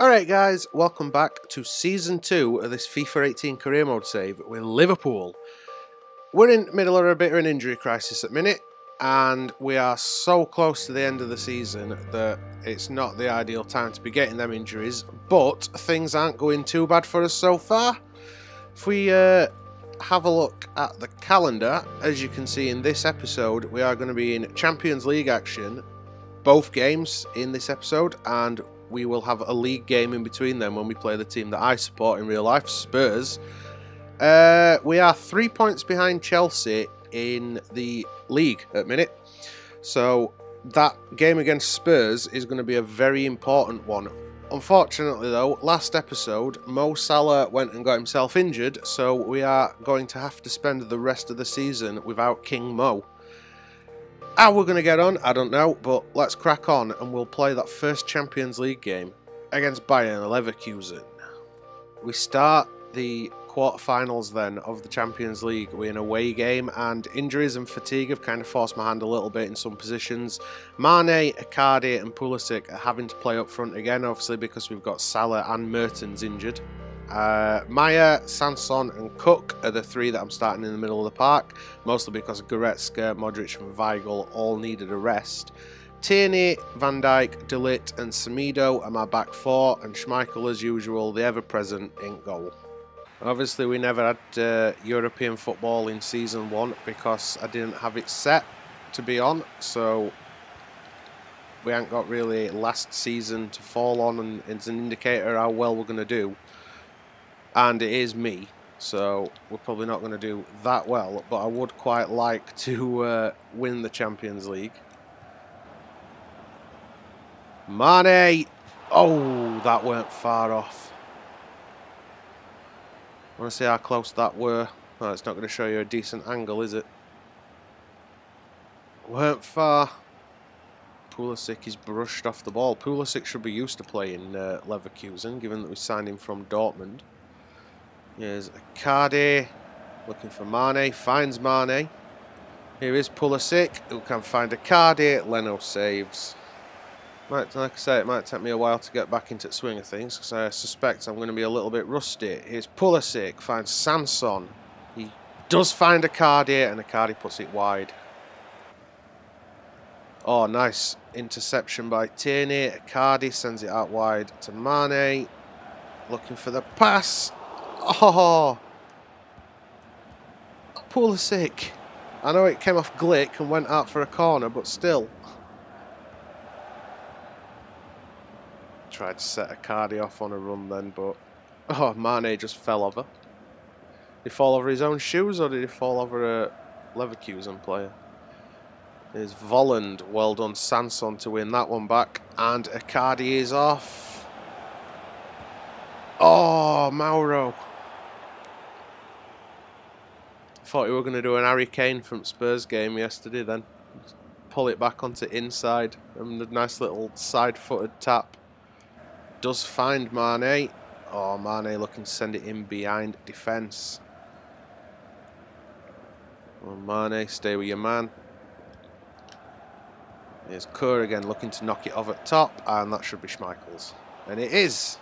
Alright guys, welcome back to Season 2 of this FIFA 18 career mode save with Liverpool. We're in the middle of a bit of an injury crisis at the minute, and we are so close to the end of the season that it's not the ideal time to be getting them injuries, but things aren't going too bad for us so far. If we have a look at the calendar, as you can see in this episode, we are going to be in Champions League action, both games in this episode, and we will have a league game in between them when we play the team that I support in real life, Spurs. We are 3 points behind Chelsea in the league at the minute. So that game against Spurs is going to be a very important one. Unfortunately though, last episode, Mo Salah went and got himself injured, so we are going to have to spend the rest of the season without King Mo. How we're going to get on, I don't know, but let's crack on and we'll play that first Champions League game against Bayern Leverkusen. We start the quarterfinals then of the Champions League with an away game, and injuries and fatigue have kind of forced my hand a little bit in some positions. Mane, Icardi and Pulisic are having to play up front again, obviously because we've got Salah and Mertens injured. Maya, Sanson and Cook are the three that I'm starting in the middle of the park, mostly because Goretzka, Modric and Weigl all needed a rest. Tierney, Van Dijk, De Ligt and Semedo are my back four, and Schmeichel as usual, the ever-present in goal. Obviously we never had European football in Season 1 because I didn't have it set to be on, so we ain't got really last season to fall on, and it's an indicator how well we're going to do. And it is me, so we're probably not going to do that well, but I would quite like to win the Champions League. Mane! Oh, that weren't far off. I want to see how close that were. Oh, it's not going to show you a decent angle, is it? Weren't far. Pulisic is brushed off the ball. Pulisic should be used to playing Leverkusen, given that we signed him from Dortmund. Here's Icardi, looking for Mane, finds Mane. Here is Pulisic, who can find Icardi. Leno saves. Like I say, it might take me a while to get back into the swing of things, because I suspect I'm going to be a little bit rusty. Here's Pulisic, finds Sanson. He does find Icardi, and Icardi puts it wide. Oh, nice interception by Tierney. Icardi sends it out wide to Mane. Looking for the pass. Oh, Pulisic. I know it came off Glick and went out for a corner, but still. Tried to set Icardi off on a run then, but oh, Mane just fell over. Did he fall over his own shoes, or did he fall over a Leverkusen player? There's Volland. Well done, Sanson, to win that one back. And Icardi is off. Oh, Mauro. Thought you were going to do an Harry Kane from Spurs game yesterday then. Just pull it back onto inside. And a nice little side-footed tap. Does find Mane. Oh, Mane looking to send it in behind defence. Oh, Mane, stay with your man. Here's Kerr again looking to knock it off at top. And that should be Schmeichel's. And it is.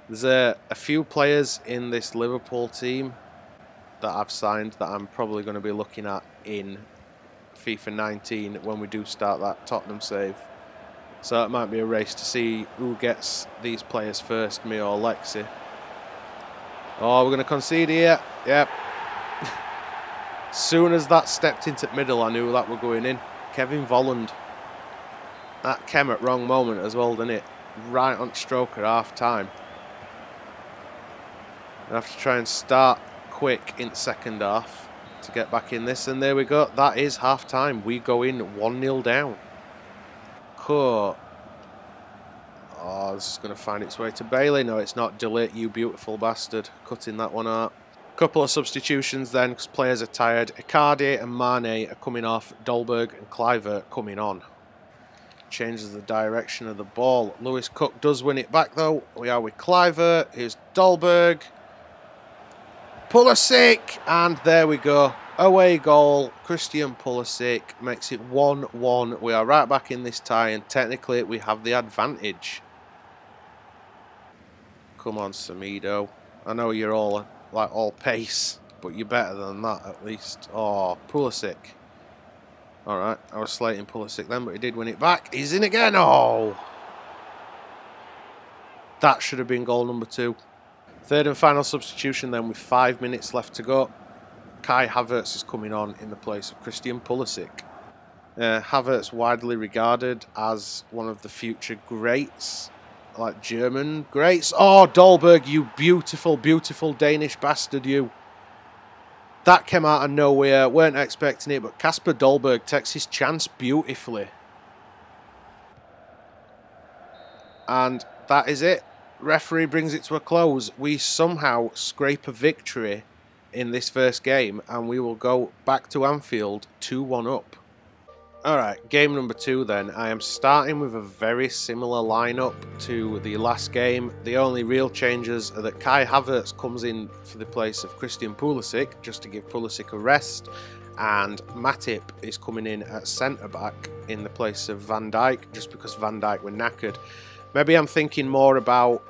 There's a few players in this Liverpool team that I've signed that I'm probably going to be looking at in FIFA 19 when we do start that Tottenham save. So it might be a race to see who gets these players first, me or Lexi. Oh, we're going to concede here. Yep. Soon as that stepped into the middle, I knew that were going in. Kevin Volland. That came at wrong moment as well, didn't it? Right on stroke at half time. I have to try and start quick in the second half to get back in this, and there we go. That is half time. We go in 1-0 down. Cool. Oh, this is going to find its way to Bailey. No, it's not. De Ligt, you beautiful bastard. Cutting that one out. Couple of substitutions then, because players are tired. Icardi and Mane are coming off. Dolberg and Kluivert coming on. Changes the direction of the ball. Lewis Cook does win it back though. We are with Kluivert. Here's Dolberg. Pulisic, and there we go. Away goal. Christian Pulisic makes it 1-1. We are right back in this tie, and technically we have the advantage. Come on, Semedo. I know you're all pace, but you're better than that at least. Oh, Pulisic. Alright, I was slating Pulisic then, but he did win it back. He's in again. Oh! That should have been goal number 2. Third and final substitution then with 5 minutes left to go. Kai Havertz is coming on in the place of Christian Pulisic. Havertz widely regarded as one of the future greats, like German greats. Oh, Dolberg, you beautiful, beautiful Danish bastard, you. That came out of nowhere, weren't expecting it, but Kasper Dolberg takes his chance beautifully. And that is it. Referee brings it to a close. We somehow scrape a victory in this first game, and we will go back to Anfield 2-1 up. Alright, game number 2 then. I am starting with a very similar lineup to the last game. The only real changes are that Kai Havertz comes in for the place of Christian Pulisic, just to give Pulisic a rest, and Matip is coming in at centre-back in the place of Van Dijk, just because Van Dijk were knackered. Maybe I'm thinking more about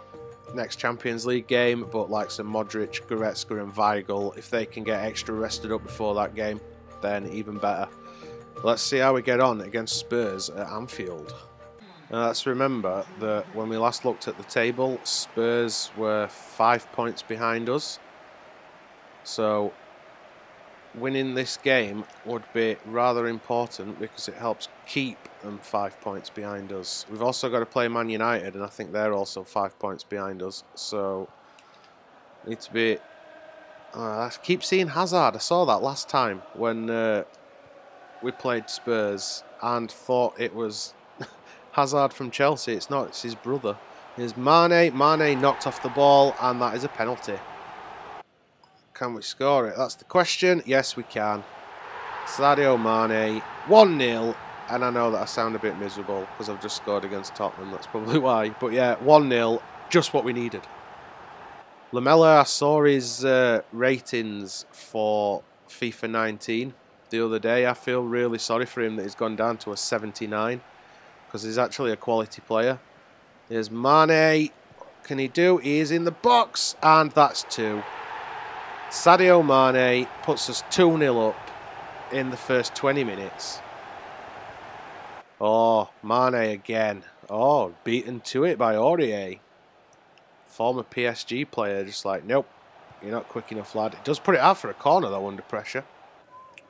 next Champions League game, but like some Modric, Goretzka and Weigl, if they can get extra rested up before that game, then even better. Let's see how we get on against Spurs at Anfield. Let's remember that when we last looked at the table, Spurs were 5 points behind us. So winning this game would be rather important because it helps keep them 5 points behind us. We've also got to play Man United, and I think they're also 5 points behind us. So need to be... I keep seeing Hazard. I saw that last time when we played Spurs and thought it was Hazard from Chelsea. It's not, it's his brother. Here's Mane. Mane knocked off the ball, and that is a penalty. Can we score it? That's the question. Yes, we can. Sadio Mane, 1-0. And I know that I sound a bit miserable because I've just scored against Tottenham. That's probably why. But yeah, 1-0. Just what we needed. Lamella, I saw his ratings for FIFA 19 the other day. I feel really sorry for him that he's gone down to a 79 because he's actually a quality player. Here's Mane. What can he do? He is in the box, and that's 2. Sadio Mane puts us 2-0 up in the first 20 minutes. Oh, Mane again. Oh, beaten to it by Aurier. Former PSG player, just like, nope, you're not quick enough, lad. It does put it out for a corner, though, under pressure.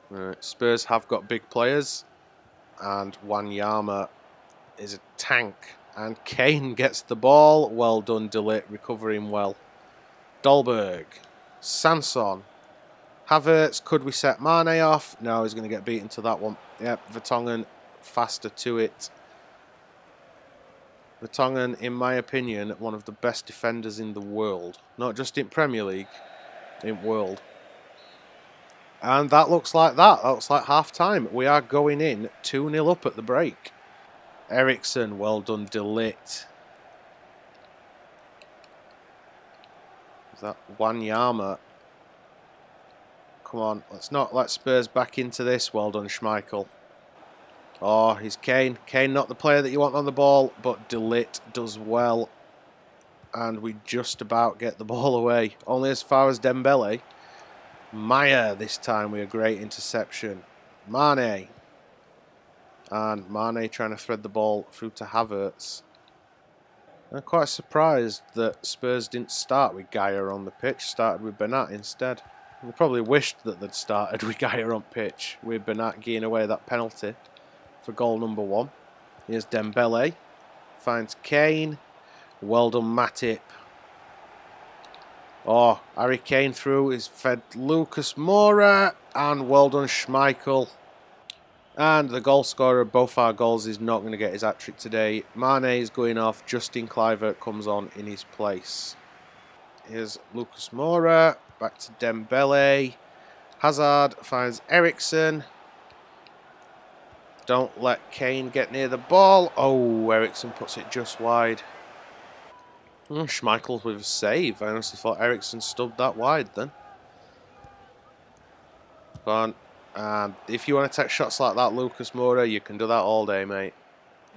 Right, Spurs have got big players, and Wanyama is a tank. And Kane gets the ball. Well done, De Ligt, recovering well. Dolberg. Sanson. Havertz, could we set Mane off? No, he's going to get beaten to that one. Yep, Vertonghen faster to it. Vertonghen, in my opinion, one of the best defenders in the world. Not just in Premier League, in world. And that looks like that. That looks like half-time. We are going in 2-0 up at the break. Eriksen, well done, De Ligt. Is that Wanyama? Come on, let's not let Spurs back into this. Well done, Schmeichel. Oh, he's Kane. Kane, not the player that you want on the ball, but De Ligt does well. And we just about get the ball away. Only as far as Dembele. Maya this time with a great interception. Mane. And Mane trying to thread the ball through to Havertz. I'm quite surprised that Spurs didn't start with Gaia on the pitch, started with Bernat instead. They probably wished that they'd started with Gaia on pitch, with Bernat getting away that penalty for goal number 1. Here's Dembele. Finds Kane. Well done, Matip. Oh, Harry Kane through is fed Lucas Moura. And well done, Schmeichel. And the goal scorer of both our goals is not going to get his hat-trick today. Mane is going off. Justin Kluivert comes on in his place. Here's Lucas Moura. Back to Dembele. Hazard finds Eriksen. Don't let Kane get near the ball. Oh, Eriksen puts it just wide. Schmeichel with a save. I honestly thought Eriksen stubbed that wide then. Go on. And if you want to take shots like that, Lucas Moura, you can do that all day, mate.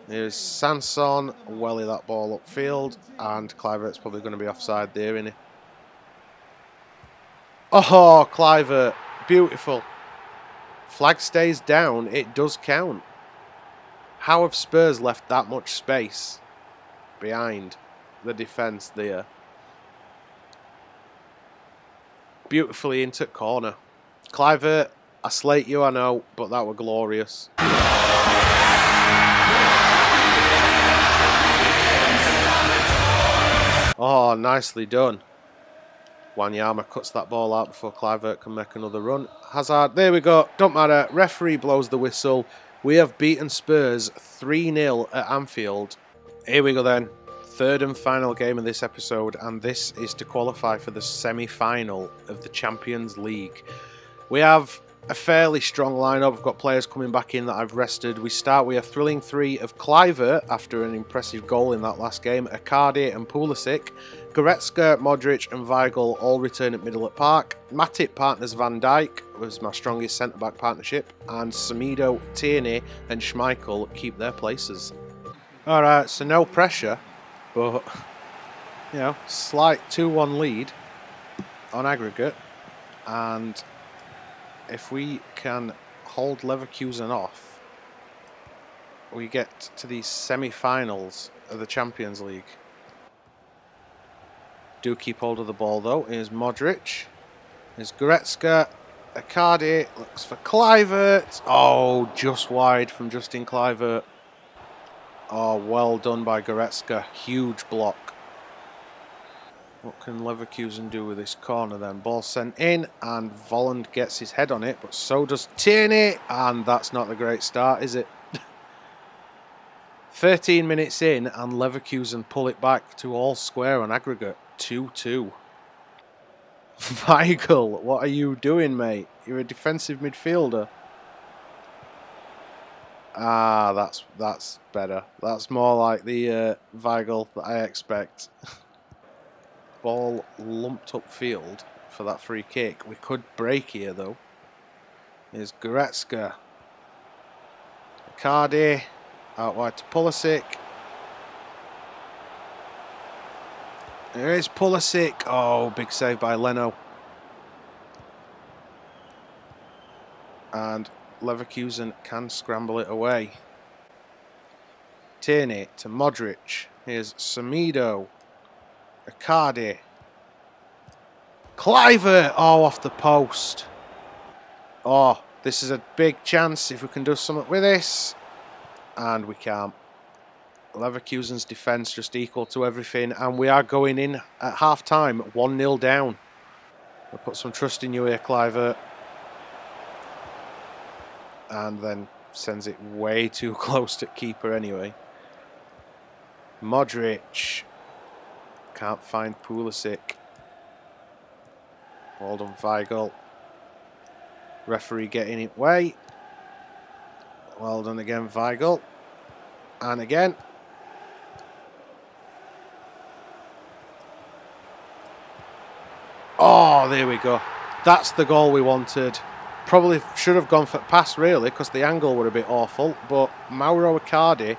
Here's Sanson, welly that ball upfield, and Kluivert's probably going to be offside there, isn't he? Oh, Kluivert, beautiful. Flag stays down, it does count. How have Spurs left that much space behind the defence there? Beautifully into corner. Kluivert, I slate you, I know, but that were glorious. Oh, nicely done. Wanyama cuts that ball out before Kluivert can make another run. Hazard, there we go. Don't matter. Referee blows the whistle. We have beaten Spurs 3-0 at Anfield. Here we go then. Third and final game of this episode, and this is to qualify for the semi-final of the Champions League. We have a fairly strong lineup. We've got players coming back in that I've rested. We start with a thrilling three of Kluivert after an impressive goal in that last game. Icardi and Pulisic. Goretzka, Modric and Weigl all return at middle at Park. Matip partners Van Dijk, was my strongest centre-back partnership. And Semedo, Tierney and Schmeichel keep their places. Alright, so no pressure, but, you know, slight 2-1 lead on aggregate. And if we can hold Leverkusen off, we get to these semi-finals of the Champions League. Do keep hold of the ball though. Here's Modric. Here's Goretzka. Icardi looks for Kluivert. Oh, just wide from Justin Kluivert. Oh, well done by Goretzka. Huge block. What can Leverkusen do with this corner then? Ball sent in and Volland gets his head on it, but so does Tierney. And that's not a great start, is it? 13 minutes in and Leverkusen pull it back to all square on aggregate. 2-2. Weigl, what are you doing, mate? You're a defensive midfielder. Ah, that's better. That's more like the Weigl that I expect. Ball lumped upfield for that free kick. We could break here though. Here's Goretzka. Icardi. Out wide to Pulisic. There is Pulisic. Oh, big save by Leno. And Leverkusen can scramble it away. Tierney to Modric. Here's Semedo. Icardi. Kluivert. Oh, off the post. Oh, this is a big chance if we can do something with this. And we can't. Leverkusen's defence just equal to everything. And we are going in at half-time 1-0 down. We'll put some trust in you here, Kluivert. And then sends it way too close to keeper anyway. Modric. Can't find Pulisic. Well done, Weigl. Referee getting it way. Well done again, Weigl. And again. Oh, there we go. That's the goal we wanted. Probably should have gone for pass, really, because the angle were a bit awful. But Mauro Icardi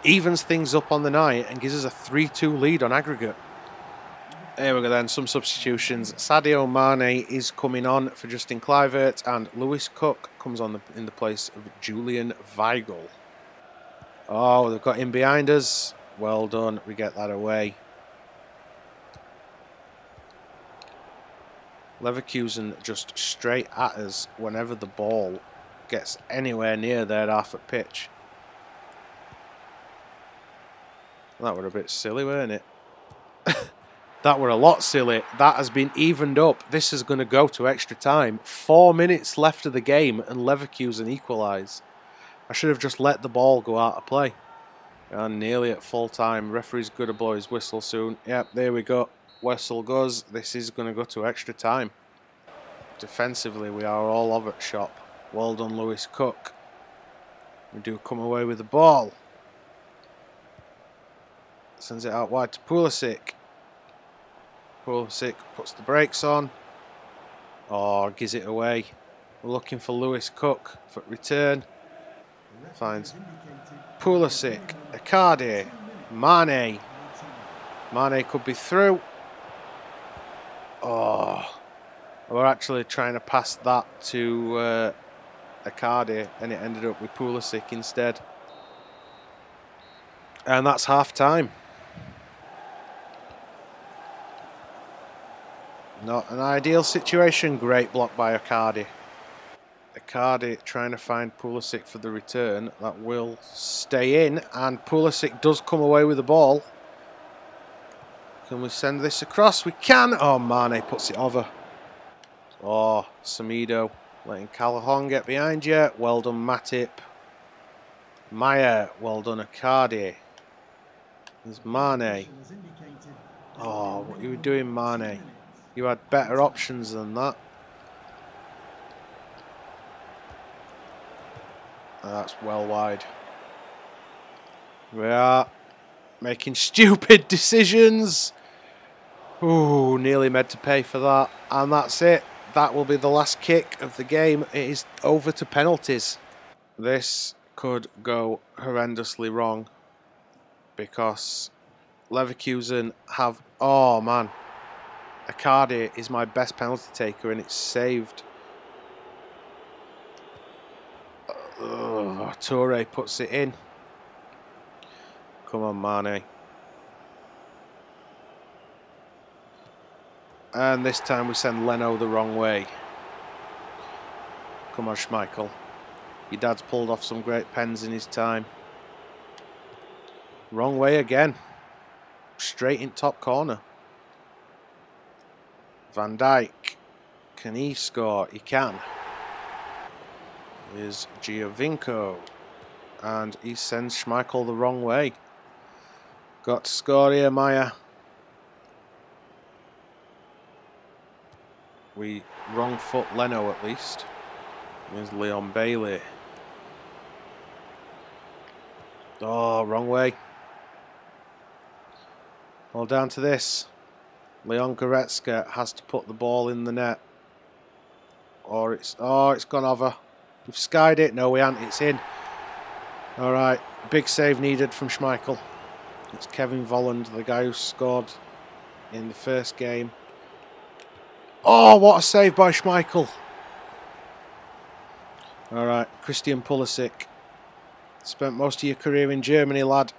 evens things up on the night and gives us a 3-2 lead on aggregate. There we go then, some substitutions. Sadio Mane is coming on for Justin Kluivert, and Lewis Cook comes on in the place of Julian Weigl. Oh, they've got him behind us. Well done, we get that away. Leverkusen just straight at us whenever the ball gets anywhere near their half at pitch. That were a bit silly, weren't it? That were a lot silly. That has been evened up. This is going to go to extra time. 4 minutes left of the game and Leverkusen equalise. I should have just let the ball go out of play. And nearly at full time. Referee's going to blow his whistle soon. Yep, there we go. Whistle goes. This is going to go to extra time. Defensively, we are all over at shop. Well done, Lewis Cook. We do come away with the ball. Sends it out wide to Pulisic. Pulisic puts the brakes on. Oh, gives it away. We're looking for Lewis Cook for return. Finds Pulisic, Icardi, Mane. Mane could be through. Oh, we're actually trying to pass that to Icardi, and it ended up with Pulisic instead. And that's half time. Not an ideal situation. Great block by Icardi. Icardi trying to find Pulisic for the return. That will stay in, and Pulisic does come away with the ball. Can we send this across? We can! Oh, Mane puts it over. Oh, Semedo letting Callahan get behind you. Well done, Matip. Maya, well done, Icardi. There's Mane. Oh, what are you doing, Mane? You had better options than that. That's well wide. We are making stupid decisions. Ooh, nearly meant to pay for that. And that's it. That will be the last kick of the game. It is over to penalties. This could go horrendously wrong, because Leverkusen have... Oh, man. Icardi is my best penalty taker, and it's saved. Toure puts it in. Come on, Mane. And this time we send Leno the wrong way. Come on, Schmeichel. Your dad's pulled off some great pens in his time. Wrong way again. Straight in top corner. Van Dijk. Can he score? He can. Here's Giovinco. And he sends Schmeichel the wrong way. Got to score here, Maya. We wrong foot Leno at least. Here's Leon Bailey. Oh, wrong way. All down to this. Leon Goretzka has to put the ball in the net. Or it's... Oh, it's gone over. We've skied it. No, we haven't. It's in. Alright. Big save needed from Schmeichel. It's Kevin Volland, the guy who scored in the first game. Oh, what a save by Schmeichel. Alright. Christian Pulisic. Spent most of your career in Germany, lad.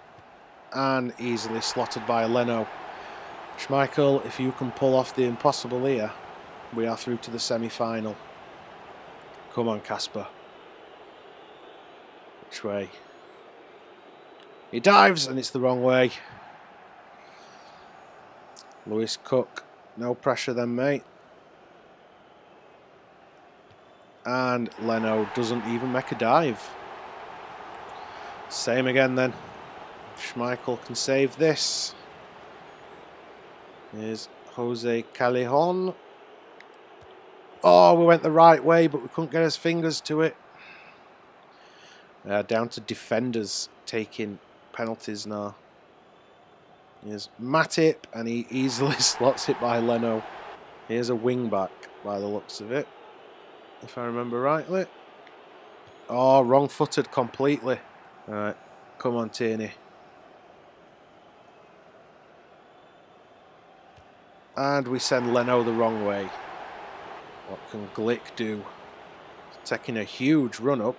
And easily slotted by Leno. Schmeichel, if you can pull off the impossible here, we are through to the semi-final. Come on, Casper. Which way? He dives, and it's the wrong way. Lewis Cook. No pressure then, mate. And Leno doesn't even make a dive. Same again then. Schmeichel can save this. Here's Jose Callejon. Oh, we went the right way, but we couldn't get his fingers to it. Down to defenders taking penalties now. Here's Matip, and he easily slots it by Leno. Here's a wing back by the looks of it, if I remember rightly. Oh, wrong-footed completely. Alright, come on, Tierney. And we send Leno the wrong way. What can Glick do? Taking a huge run up.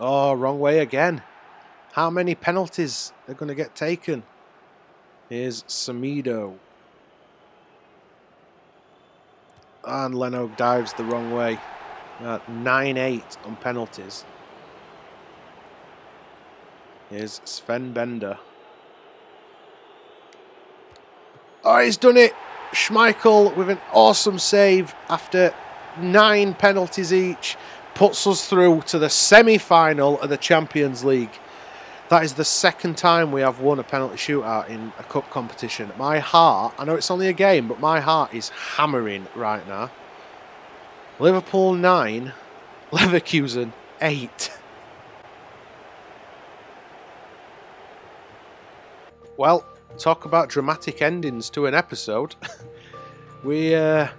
Oh, wrong way again. How many penalties are going to get taken? Here's Semedo. And Leno dives the wrong way. 9-8 on penalties. Here's Sven Bender. Oh, he's done it! Schmeichel with an awesome save after 9 penalties each puts us through to the semi-final of the Champions League. That is the second time we have won a penalty shootout in a cup competition. My heart, I know it's only a game, but my heart is hammering right now. Liverpool 9, Leverkusen 8. Well, talk about dramatic endings to an episode. That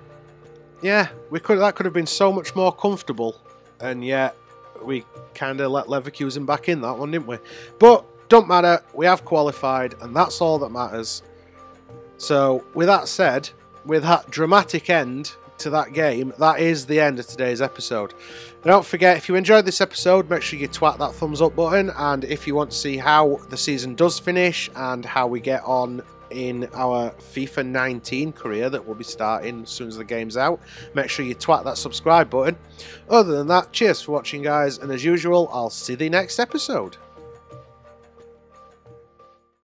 could have been so much more comfortable, and yet we kind of let Leverkusen back in that one, didn't we? But don't matter, we have qualified, and that's all that matters. So, with that said, with that dramatic end to that game, that is the end of today's episode. Don't forget, if you enjoyed this episode, make sure you twat that thumbs up button, and if you want to see how the season does finish and how we get on in our FIFA 19 career that will be starting as soon as the game's out, make sure you twat that subscribe button. Other than that, cheers for watching, guys, and as usual, I'll see you next episode.